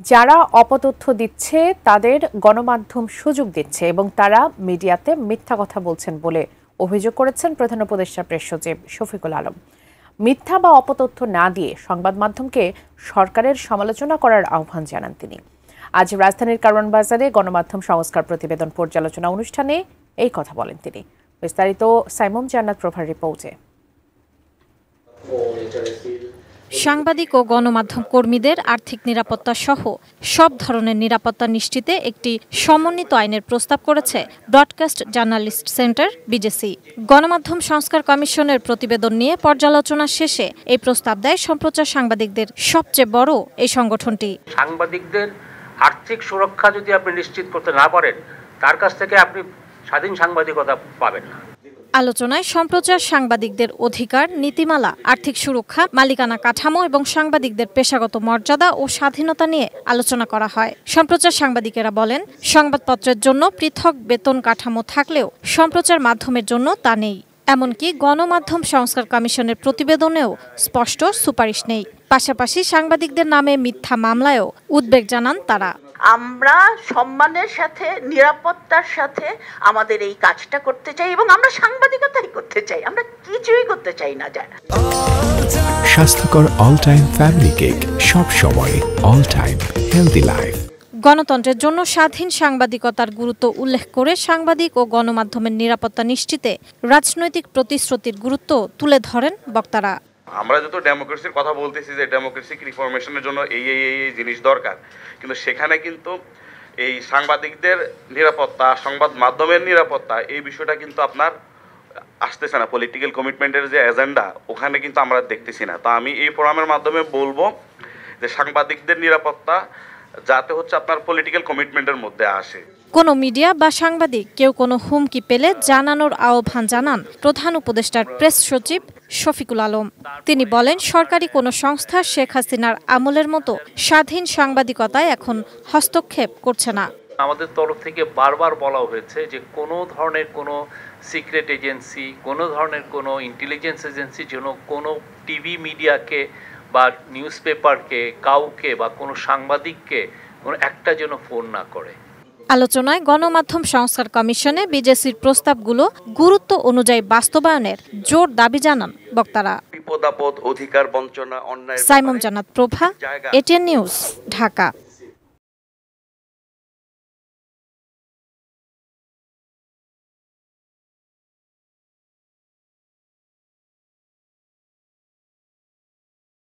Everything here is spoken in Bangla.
যারা অপতথ্য দিচ্ছে তাদের গণমাধ্যম সুযোগ দিচ্ছে এবং তারা মিডিয়াতে মিথ্যা কথা বলছেন বলে অভিযোগ করেছেন প্রধান উপদেষ্টা প্রেস সচিব শফিকুল আলম। মিথ্যা বা অপতথ্য না দিয়ে সংবাদ মাধ্যমকে সরকারের সমালোচনা করার আহ্বান জানান তিনি। আজ রাজধানীর কারওয়ান বাজারে গণমাধ্যম সংস্কার প্রতিবেদন পর্যালোচনা অনুষ্ঠানে এই কথা বলেন তিনি। বিস্তারিত সাইমুম জান্নাত প্রভার রিপোর্টে। সাংবাদিক ও গণমাধ্যম কর্মীদের আর্থিক নিরাপত্তা সহ সব ধরনের নিরাপত্তা নিশ্চিতে একটি সমন্বিত আইনের প্রস্তাব করেছে ব্রডকাস্ট জার্নালিস্ট সেন্টার বিজেসি। গণমাধ্যম সংস্কার কমিশনের প্রতিবেদন নিয়ে পর্যালোচনা শেষে এই প্রস্তাব দেয় সম্প্রচার সাংবাদিকদের সবচেয়ে বড় এই সংগঠনটি। সাংবাদিকদের আর্থিক সুরক্ষা যদি আপনি নিশ্চিত করতে না পারেন, তার কাছ থেকে আপনি স্বাধীন সাংবাদিকতা পাবেন না। আলোচনায় সম্প্রচার সাংবাদিকদের অধিকার, নীতিমালা, আর্থিক সুরক্ষা, মালিকানা কাঠামো এবং সাংবাদিকদের পেশাগত মর্যাদা ও স্বাধীনতা নিয়ে আলোচনা করা হয়। সম্প্রচার সাংবাদিকেরা বলেন, সংবাদপত্রের জন্য পৃথক বেতন কাঠামো থাকলেও সম্প্রচার মাধ্যমের জন্য তা নেই। এমনকি গণমাধ্যম সংস্কার কমিশনের প্রতিবেদনেও স্পষ্ট সুপারিশ নেই। পাশাপাশি সাংবাদিকদের নামে মিথ্যা মামলায়ও উদ্বেগ জানান তারা। আমরা সম্মানের সাথে, নিরাপত্তার সাথে আমাদের এই কাজটা করতে চাই এবং আমরা সাংবাদিকতাই করতে চাই, আমরা কিছুই করতে চাই না। যারা স্বাস্থ্যকর অল টাইম ফ্যামিলি কেক, সব সময় অল টাইম হেলদি লাইফ। গণতন্ত্রের জন্য স্বাধীন সাংবাদিকতার গুরুত্ব উল্লেখ করে সাংবাদিক ও গণমাধ্যমের নিরাপত্তা নিশ্চিতে রাজনৈতিক প্রতিশ্রুতির গুরুত্ব তুলে ধরেন বক্তারা। আমরা যত ডেমোক্রেসির কথা বলতেছি যে ডেমোক্রেসিক রিফরমেশনের জন্য এই জিনিস দরকার, কিন্তু সেখানে কিন্তু এই সাংবাদিকদের নিরাপত্তা, সংবাদ মাধ্যমের নিরাপত্তা, এই বিষয়টা কিন্তু আপনার আসতেছে না। পলিটিক্যাল কমিটমেন্টের যে এজেন্ডা, ওখানে কিন্তু আমরা দেখতেছি না। তো আমি এই ফোরামের মাধ্যমে বলবো যে সাংবাদিকদের নিরাপত্তা যাতে হচ্ছে আপনার পলিটিক্যাল কমিটমেন্টের মধ্যে আসে। কোনো মিডিয়া বা সাংবাদিক কেউ কোনো হুমকি পেলে জানানোর আহ্বান জানান প্রধান উপদেষ্টার প্রেস সচিব শফিকুল আলম। তিনি বলেন, সরকারি কোনো সংস্থা শেখ হাসিনার আমলের মতো স্বাধীন সাংবাদিকতায় এখন হস্তক্ষেপ করছে না। আমাদের তরফ থেকে বারবার বলা হয়েছে যে কোনো ধরনের কোনো সিক্রেট এজেন্সি, কোনো ধরনের কোনো ইন্টেলিজেন্স এজেন্সি যেন কোনো টিভি মিডিয়াকে বা নিউজ পেপারকে, কাউকে বা কোনো সাংবাদিককে কোনো একটা যেন ফোন না করে। আলোচনায় গণমাধ্যম সংস্কার কমিশনে বিজেসির প্রস্তাবগুলো গুরুত্ব অনুযায়ী বাস্তবায়নের জোর দাবি জানান বক্তারা। বিপদ আপদ, অধিকার বঞ্চনা, অন্যায়। সাইমুম জান্নাত প্রভা, এটিএন নিউজ, ঢাকা।